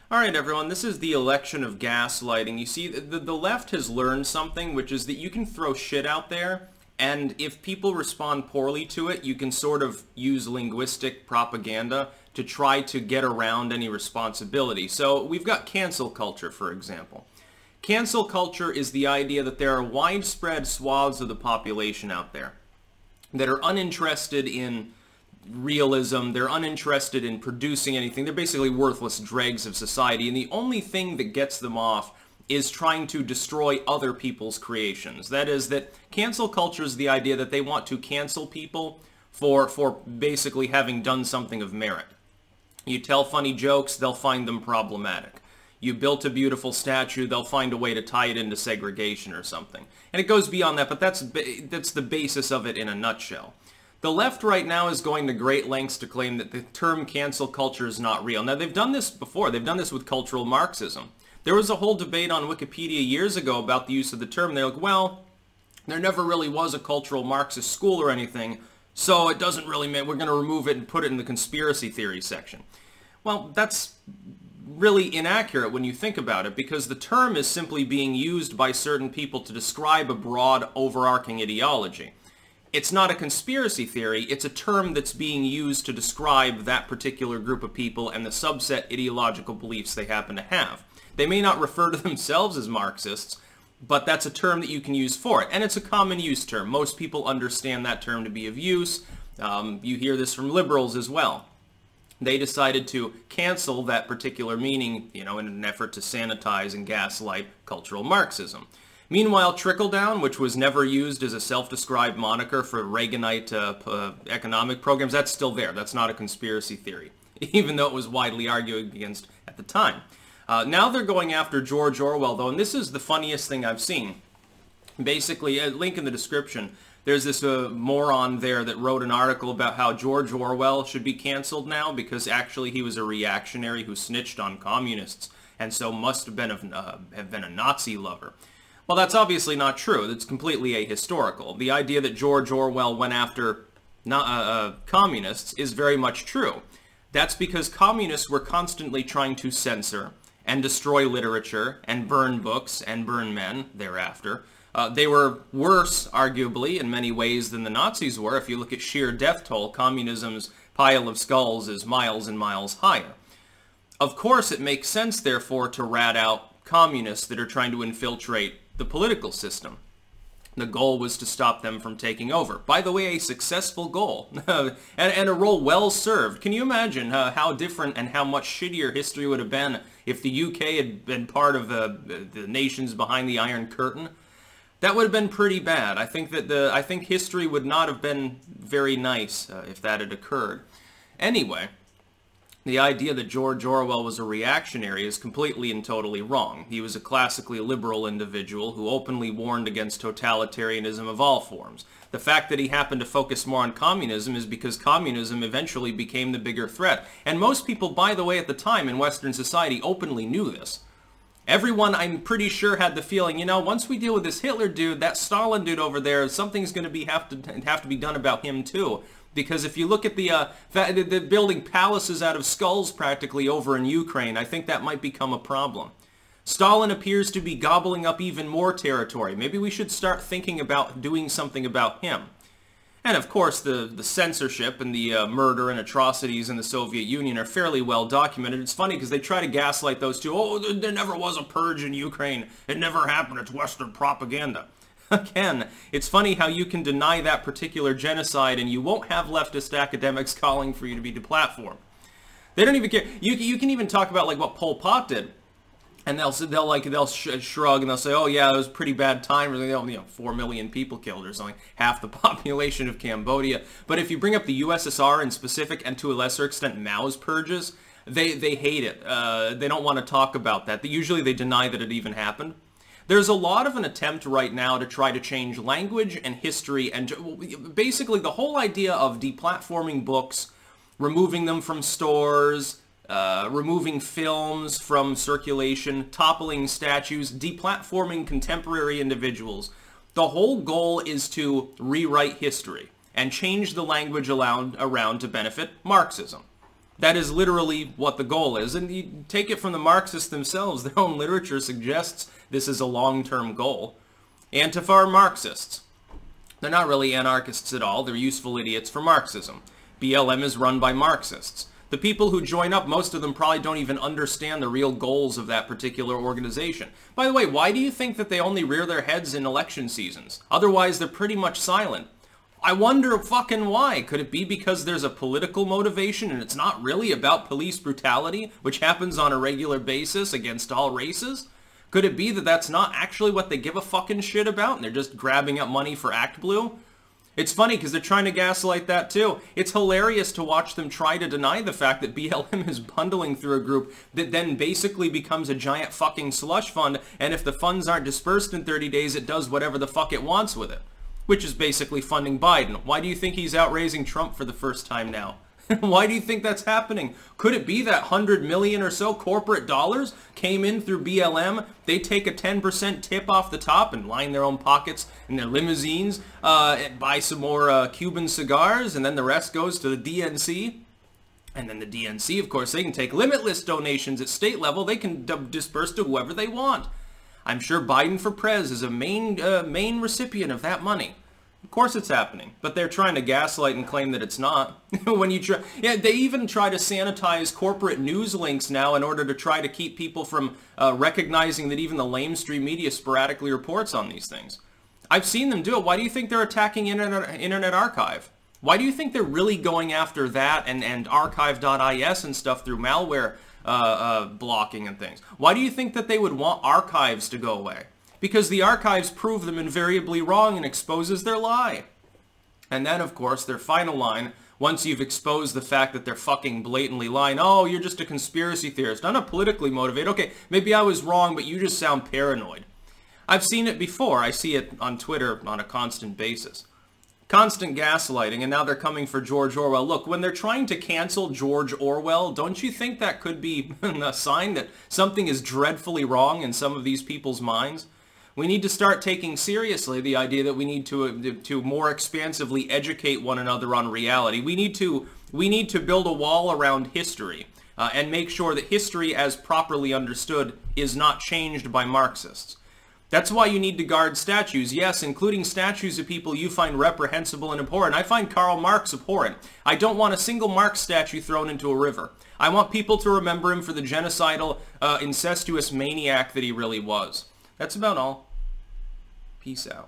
Alright everyone, this is the election of gaslighting. You see, the left has learned something, which is that you can throw shit out there, and if people respond poorly to it, you can sort of use linguistic propaganda to try to get around any responsibility. So we've got cancel culture, for example. Cancel culture is the idea that there are widespread swaths of the population out there that are uninterested in realism, they're uninterested in producing anything, they're basically worthless dregs of society, and the only thing that gets them off is trying to destroy other people's creations. That is, that cancel culture is the idea that they want to cancel people for basically having done something of merit. You tell funny jokes, they'll find them problematic. You built a beautiful statue, they'll find a way to tie it into segregation or something. And it goes beyond that, but that's the basis of it in a nutshell. The left right now is going to great lengths to claim that the term cancel culture is not real. Now, they've done this before. They've done this with cultural Marxism. There was a whole debate on Wikipedia years ago about the use of the term. They're like, well, there never really was a cultural Marxist school or anything, so it doesn't really mean we're going to remove it and put it in the conspiracy theory section. Well, that's really inaccurate when you think about it, because the term is simply being used by certain people to describe a broad, overarching ideology. It's not a conspiracy theory, it's a term that's being used to describe that particular group of people and the subset ideological beliefs they happen to have. They may not refer to themselves as Marxists, but that's a term that you can use for it. And it's a common use term. Most people understand that term to be of use. You hear this from liberals as well. They decided to cancel that particular meaning, in an effort to sanitize and gaslight cultural Marxism. Meanwhile, trickle-down, which was never used as a self-described moniker for Reaganite economic programs, that's still there. That's not a conspiracy theory, even though it was widely argued against at the time. Now they're going after George Orwell, though, and this is the funniest thing I've seen. Basically, a link in the description, there's this moron there that wrote an article about how George Orwell should be canceled now because actually he was a reactionary who snitched on communists and so must have been a Nazi lover. Well, that's obviously not true. That's completely ahistorical. The idea that George Orwell went after communists is very much true. That's because communists were constantly trying to censor and destroy literature and burn books and burn men thereafter. They were worse, arguably, in many ways than the Nazis were. If you look at sheer death toll, communism's pile of skulls is miles and miles higher. Of course, it makes sense, therefore, to rat out communists that are trying to infiltrate the political system. The goal was to stop them from taking over. By the way, a successful goal, and a role well served. Can you imagine how different and how much shittier history would have been if the UK had been part of the nations behind the Iron Curtain? That would have been pretty bad. I think history would not have been very nice if that had occurred. Anyway, the idea that George Orwell was a reactionary is completely and totally wrong. He was a classically liberal individual who openly warned against totalitarianism of all forms. The fact that he happened to focus more on communism is because communism eventually became the bigger threat. And most people, by the way, at the time in Western society openly knew this. Everyone, I'm pretty sure, had the feeling, once we deal with this Hitler dude, that Stalin dude over there, something's going to have to be done about him too. Because if you look at the building palaces out of skulls practically over in Ukraine, I think that might become a problem. Stalin appears to be gobbling up even more territory. Maybe we should start thinking about doing something about him. And of course, the censorship and the murder and atrocities in the Soviet Union are fairly well documented. It's funny because they try to gaslight those two. Oh, there never was a purge in Ukraine. It never happened. It's Western propaganda. Again, it's funny how you can deny that particular genocide and you won't have leftist academics calling for you to be deplatformed. They don't even care. You can even talk about like what Pol Pot did, and they'll shrug and they'll say, oh yeah, it was a pretty bad time. 4 million people killed or something, half the population of Cambodia. But if you bring up the USSR in specific and to a lesser extent Mao's purges, they hate it. They don't want to talk about that. Usually they deny that it even happened. There's a lot of an attempt right now to try to change language and history, and basically the whole idea of deplatforming books, removing them from stores, removing films from circulation, toppling statues, deplatforming contemporary individuals. The whole goal is to rewrite history and change the language around to benefit Marxism. That is literally what the goal is. And you take it from the Marxists themselves. Their own literature suggests this is a long-term goal. Antifa are Marxists. They're not really anarchists at all. They're useful idiots for Marxism. BLM is run by Marxists. The people who join up, most of them probably don't even understand the real goals of that particular organization. By the way, why do you think that they only rear their heads in election seasons? Otherwise, they're pretty much silent. I wonder fucking why. Could it be because there's a political motivation and it's not really about police brutality, which happens on a regular basis against all races? Could it be that that's not actually what they give a fucking shit about and they're just grabbing up money for Act Blue? It's funny because they're trying to gaslight that too. It's hilarious to watch them try to deny the fact that BLM is bundling through a group that then basically becomes a giant fucking slush fund, and if the funds aren't dispersed in 30 days, it does whatever the fuck it wants with it. Which is basically funding Biden. Why do you think he's outraising Trump for the first time now? Why do you think that's happening? Could it be that 100 million or so corporate dollars came in through BLM? They take a 10% tip off the top and line their own pockets in their limousines, and buy some more Cuban cigars, and then the rest goes to the DNC. And then the DNC, of course, they can take limitless donations at state level. They can disperse to whoever they want. I'm sure Biden for Prez is a main recipient of that money. Of course it's happening, but they're trying to gaslight and claim that it's not. When you try, yeah, they even try to sanitize corporate news links now in order to try to keep people from recognizing that even the lamestream media sporadically reports on these things. I've seen them do it. Why do you think they're attacking Internet Archive? Why do you think they're really going after that and archive.is and stuff through malware blocking and things? Why do you think that they would want archives to go away? Because the archives prove them invariably wrong and exposes their lie. And then, of course, their final line, once you've exposed the fact that they're fucking blatantly lying, oh, you're just a conspiracy theorist. I'm not politically motivated. Okay, maybe I was wrong, but you just sound paranoid. I've seen it before. I see it on Twitter on a constant basis. Constant gaslighting, and now they're coming for George Orwell. Look, when they're trying to cancel George Orwell, don't you think that could be a sign that something is dreadfully wrong in some of these people's minds? We need to start taking seriously the idea that we need to more expansively educate one another on reality. We need to build a wall around history and make sure that history as properly understood is not changed by Marxists. That's why you need to guard statues, yes, including statues of people you find reprehensible and abhorrent. I find Karl Marx abhorrent. I don't want a single Marx statue thrown into a river. I want people to remember him for the genocidal, incestuous maniac that he really was. That's about all. Peace out.